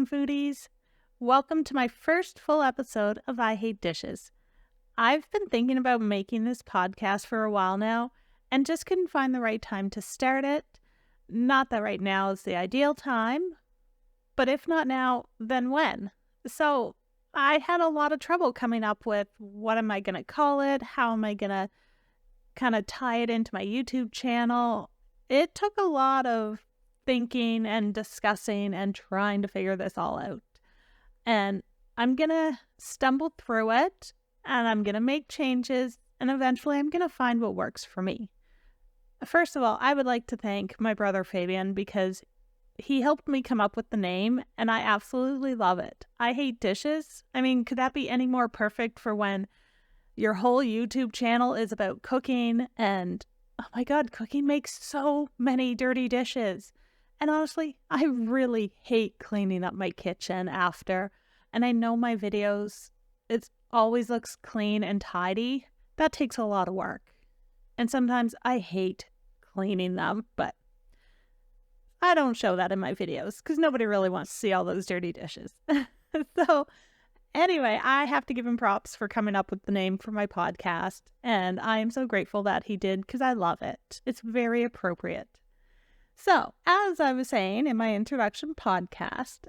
and foodies. Welcome to my first full episode of I Hate Dishes. I've been thinking about making this podcast for a while now and just couldn't find the right time to start it. Not that right now is the ideal time, but if not now, then when? So I had a lot of trouble coming up with what am I going to call it? How am I going to kind of tie it into my YouTube channel? It took a lot of thinking and discussing and trying to figure this all out. And I'm going to stumble through it and I'm going to make changes and eventually I'm going to find what works for me. First of all, I would like to thank my brother Fabian because he helped me come up with the name and I absolutely love it. I Hate Dishes. I mean, could that be any more perfect for when your whole YouTube channel is about cooking and oh my God, cooking makes so many dirty dishes. And honestly, I really hate cleaning up my kitchen after. And I know my videos, it always looks clean and tidy. That takes a lot of work. And sometimes I hate cleaning them, but I don't show that in my videos because nobody really wants to see all those dirty dishes. So anyway, I have to give him props for coming up with the name for my podcast. And I am so grateful that he did because I love it. It's very appropriate. So, as I was saying in my introduction podcast,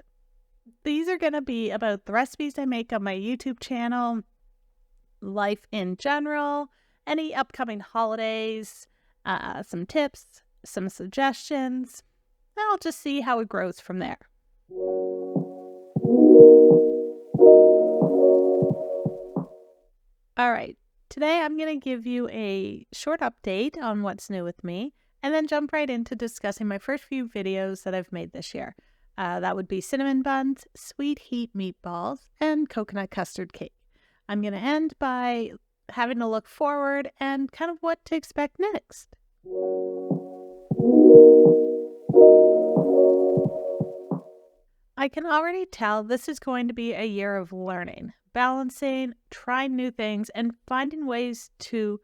these are going to be about the recipes I make on my YouTube channel, life in general, any upcoming holidays, some tips, some suggestions, and I'll just see how it grows from there. All right, today I'm going to give you a short update on what's new with me, and then jump right into discussing my first few videos that I've made this year. That would be cinnamon buns, sweet heat meatballs, and coconut custard cake. I'm going to end by having to look forward and kind of what to expect next. I can already tell this is going to be a year of learning, balancing, trying new things, and finding ways to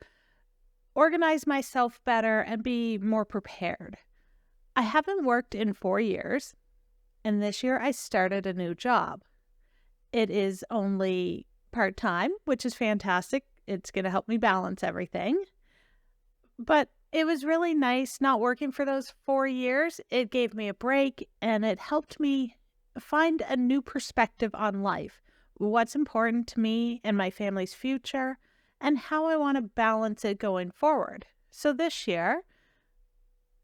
organize myself better and be more prepared. I haven't worked in 4 years, and this year I started a new job. It is only part-time, which is fantastic. It's going to help me balance everything. But it was really nice not working for those 4 years. It gave me a break, and it helped me find a new perspective on life, what's important to me and my family's future, and how I want to balance it going forward. So this year,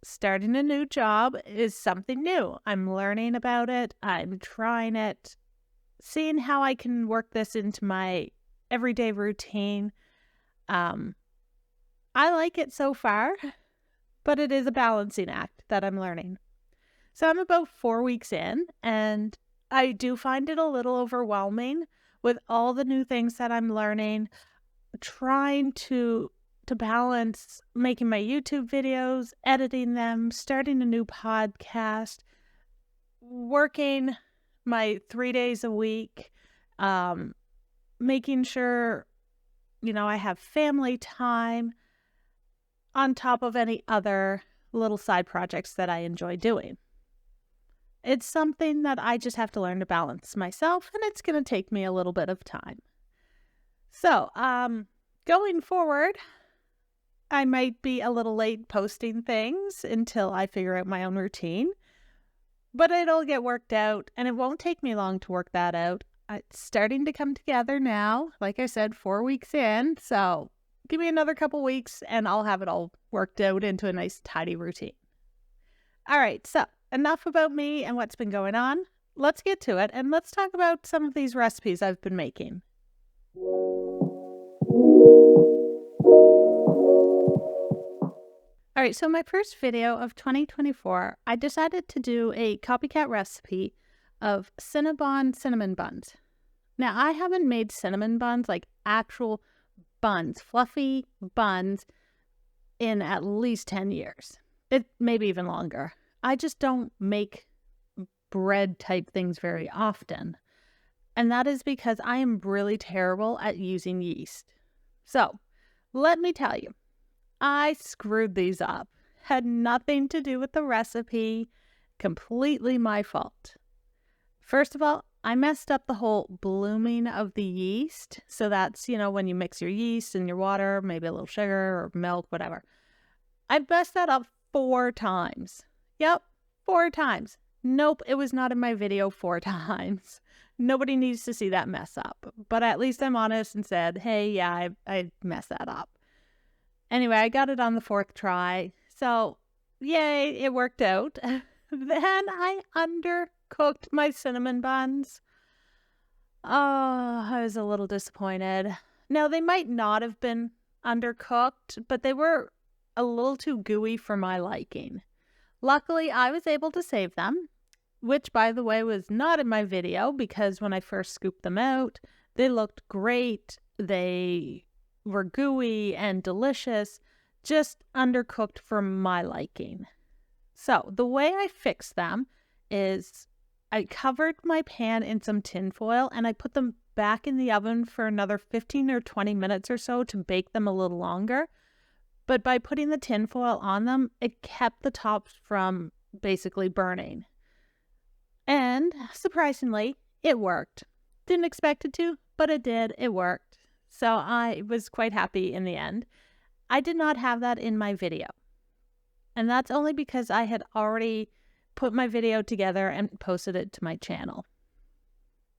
starting a new job is something new. I'm learning about it. I'm trying it, seeing how I can work this into my everyday routine. I like it so far, but it is a balancing act that I'm learning. So I'm about 4 weeks in, and I do find it a little overwhelming with all the new things that I'm learning, trying to balance making my YouTube videos, editing them, starting a new podcast, working my 3 days a week, making sure, I have family time on top of any other little side projects that I enjoy doing. It's something that I just have to learn to balance myself, and it's going to take me a little bit of time. So, going forward, I might be a little late posting things until I figure out my own routine, but it'll get worked out, and it won't take me long to work that out. It's starting to come together now. Like I said, 4 weeks in, so give me another couple weeks, and I'll have it all worked out into a nice, tidy routine. All right, so enough about me and what's been going on. Let's get to it, and let's talk about some of these recipes I've been making. All right, so my first video of 2024, I decided to do a copycat recipe of Cinnabon cinnamon buns. Now, I haven't made cinnamon buns, like actual buns, fluffy buns, in at least 10 years. It maybe even longer. I just don't make bread type things very often. And that is because I am really terrible at using yeast. So, let me tell you, I screwed these up. Had nothing to do with the recipe. Completely my fault. First of all, I messed up the whole blooming of the yeast. So that's, when you mix your yeast and your water, maybe a little sugar or milk, whatever. I messed that up 4 times. Yep, 4 times. Nope, it was not in my video 4 times. Nobody needs to see that mess up. But at least I'm honest and said, hey, yeah, I messed that up. Anyway, I got it on the 4th try. So, yay, it worked out. Then I undercooked my cinnamon buns. Oh, I was a little disappointed. Now, they might not have been undercooked, but they were a little too gooey for my liking. Luckily, I was able to save them, which, by the way, was not in my video because when I first scooped them out, they looked great. They were gooey and delicious, just undercooked for my liking. So the way I fixed them is I covered my pan in some tin foil and I put them back in the oven for another 15 or 20 minutes or so to bake them a little longer. But by putting the tin foil on them, it kept the tops from basically burning. And surprisingly, it worked. Didn't expect it to, but it did. It worked. So I was quite happy in the end. I did not have that in my video. And that's only because I had already put my video together and posted it to my channel.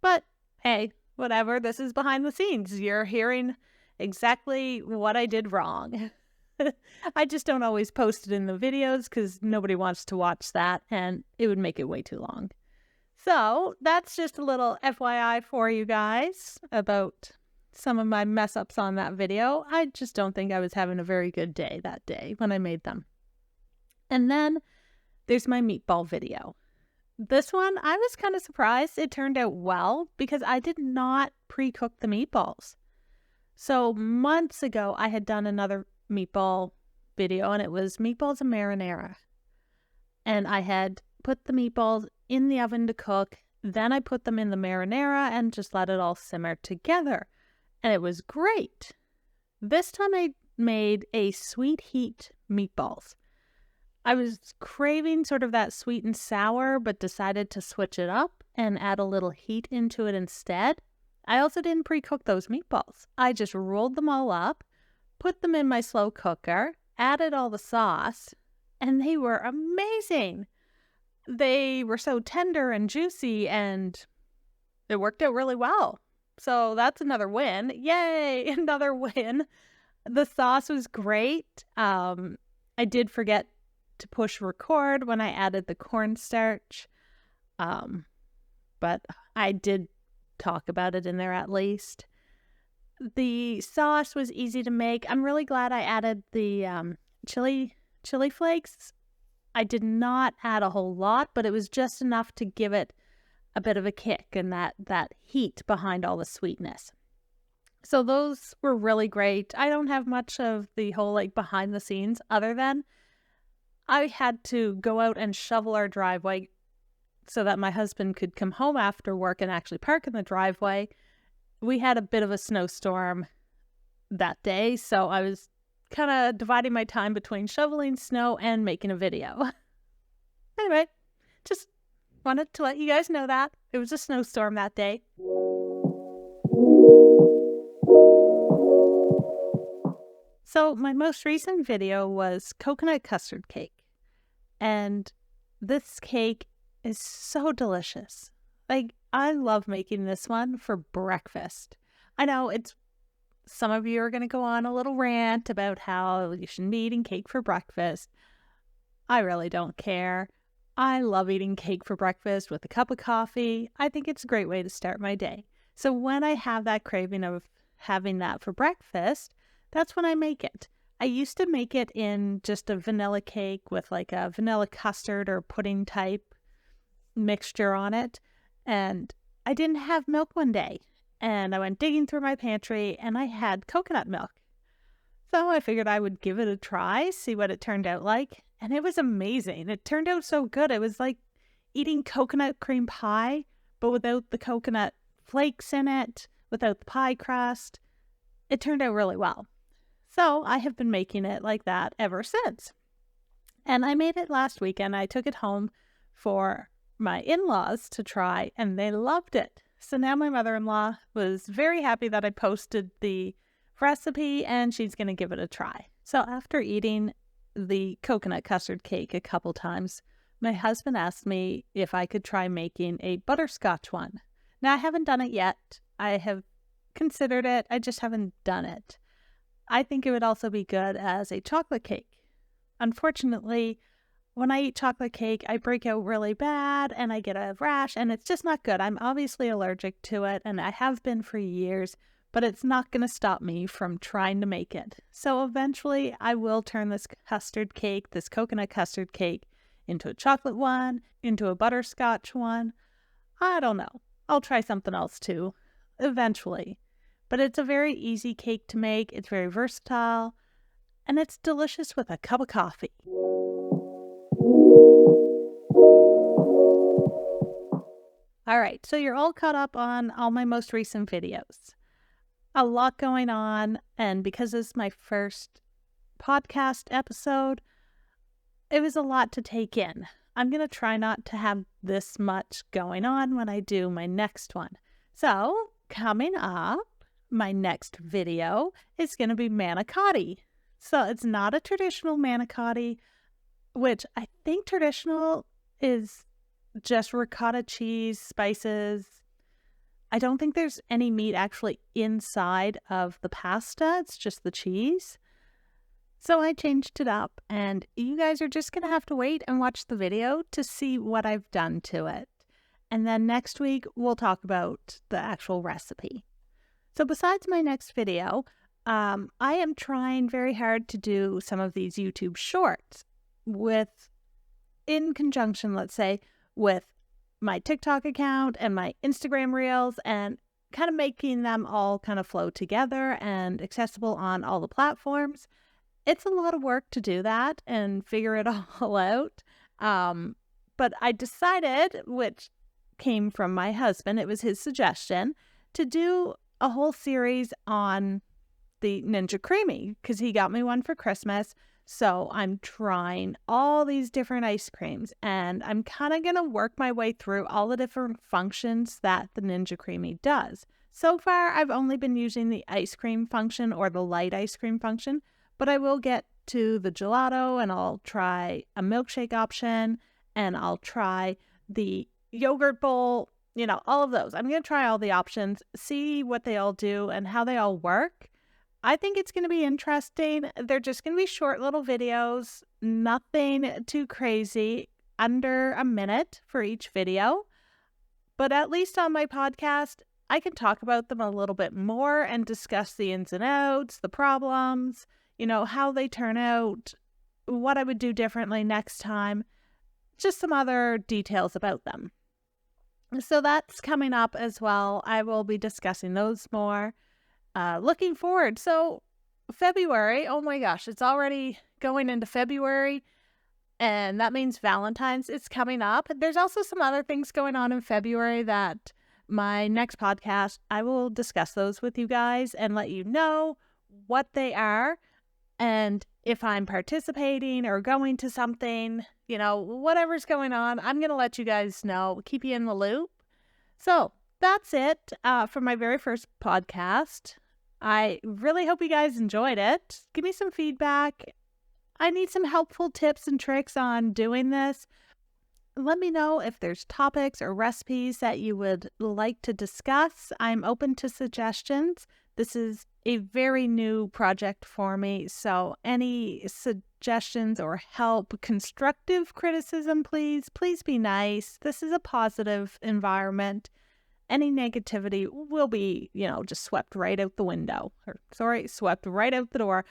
But hey, whatever. This is behind the scenes. You're hearing exactly what I did wrong. I just don't always post it in the videos because nobody wants to watch that and it would make it way too long. So that's just a little FYI for you guys about some of my mess ups on that video. I just don't think I was having a very good day that day when I made them. And then there's my meatball video. This one, I was kind of surprised it turned out well because I did not pre-cook the meatballs. So months ago, I had done another meatball video and it was meatballs and marinara. And I had put the meatballs in the oven to cook. Then I put them in the marinara and just let it all simmer together. And it was great. This time I made a sweet heat meatballs. I was craving sort of that sweet and sour, but decided to switch it up and add a little heat into it instead. I also didn't pre-cook those meatballs. I just rolled them all up, put them in my slow cooker, added all the sauce, and they were amazing. They were so tender and juicy, and it worked out really well. So that's another win. Yay, another win. The sauce was great. I did forget to push record when I added the cornstarch, but I did talk about it in there at least. The sauce was easy to make. I'm really glad I added the chili flakes. I did not add a whole lot, but it was just enough to give it a bit of a kick and that heat behind all the sweetness. So those were really great. I don't have much of the whole behind the scenes other than I had to go out and shovel our driveway so that my husband could come home after work and actually park in the driveway. We had a bit of a snowstorm that day, so I was kind of dividing my time between shoveling snow and making a video. Anyway, just wanted to let you guys know that. It was a snowstorm that day. So my most recent video was coconut custard cake. And this cake is so delicious. I love making this one for breakfast. I know some of you are going to go on a little rant about how you shouldn't be eating cake for breakfast. I really don't care. I love eating cake for breakfast with a cup of coffee. I think it's a great way to start my day. So when I have that craving of having that for breakfast, that's when I make it. I used to make it in just a vanilla cake with a vanilla custard or pudding type mixture on it. And I didn't have milk one day. And I went digging through my pantry and I had coconut milk. So I figured I would give it a try, see what it turned out like. And it was amazing. It turned out so good. It was like eating coconut cream pie, but without the coconut flakes in it, without the pie crust. It turned out really well. So I have been making it like that ever since. And I made it last weekend. I took it home for my in-laws to try, and they loved it. So now my mother-in-law was very happy that I posted the recipe, and she's going to give it a try. So after eating the coconut custard cake a couple times, my husband asked me if I could try making a butterscotch one. Now, I haven't done it yet. I have considered it. I just haven't done it. I think it would also be good as a chocolate cake. Unfortunately, when I eat chocolate cake, I break out really bad and I get a rash, and it's just not good. I'm obviously allergic to it, and I have been for years, but it's not going to stop me from trying to make it. So eventually, I will turn this custard cake, this coconut custard cake, into a chocolate one, into a butterscotch one. I don't know. I'll try something else too, eventually. But it's a very easy cake to make. It's very versatile, and it's delicious with a cup of coffee. All right, so you're all caught up on all my most recent videos. A lot going on, and because this is my first podcast episode, it was a lot to take in. I'm going to try not to have this much going on when I do my next one. So, coming up, my next video is going to be manicotti. So, it's not a traditional manicotti, which I think traditional is just ricotta cheese, spices. I don't think there's any meat actually inside of the pasta. It's just the cheese. So I changed it up, and you guys are just going to have to wait and watch the video to see what I've done to it. And then next week, we'll talk about the actual recipe. So besides my next video, I am trying very hard to do some of these YouTube shorts in conjunction, let's say, with my TikTok account and my Instagram reels, and kind of making them all kind of flow together and accessible on all the platforms. It's a lot of work to do that and figure it all out. But I decided, which came from my husband, it was his suggestion, to do a whole series on the Ninja Creami, because he got me one for Christmas. So I'm trying all these different ice creams, and I'm kind of going to work my way through all the different functions that the Ninja Creami does. So far, I've only been using the ice cream function or the light ice cream function, but I will get to the gelato, and I'll try a milkshake option, and I'll try the yogurt bowl, all of those. I'm going to try all the options, see what they all do and how they all work. I think it's going to be interesting. They're just going to be short little videos, nothing too crazy, under a minute for each video. But at least on my podcast, I can talk about them a little bit more and discuss the ins and outs, the problems, how they turn out, what I would do differently next time, just some other details about them. So that's coming up as well. I will be discussing those more. Looking forward. So February, oh my gosh, it's already going into February, and that means Valentine's is coming up. There's also some other things going on in February that my next podcast, I will discuss those with you guys and let you know what they are. And if I'm participating or going to something, whatever's going on, I'm going to let you guys know, keep you in the loop. So that's it for my very first podcast. I really hope you guys enjoyed it. Give me some feedback. I need some helpful tips and tricks on doing this. Let me know if there's topics or recipes that you would like to discuss. I'm open to suggestions. This is a very new project for me, so any suggestions or help, constructive criticism, please be nice. This is a positive environment. Any negativity will be, just swept right out the window. Swept right out the door.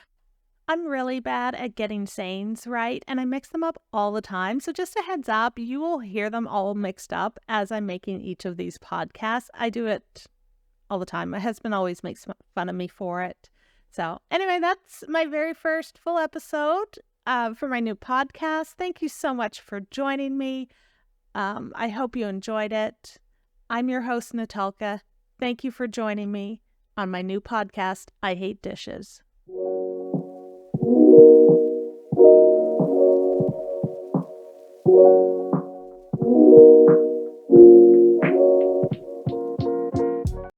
I'm really bad at getting sayings right, and I mix them up all the time. So just a heads up, you will hear them all mixed up as I'm making each of these podcasts. I do it all the time. My husband always makes fun of me for it. So anyway, that's my very first full episode for my new podcast. Thank you so much for joining me. I hope you enjoyed it. I'm your host, Natalka. Thank you for joining me on my new podcast, I Hate Dishes.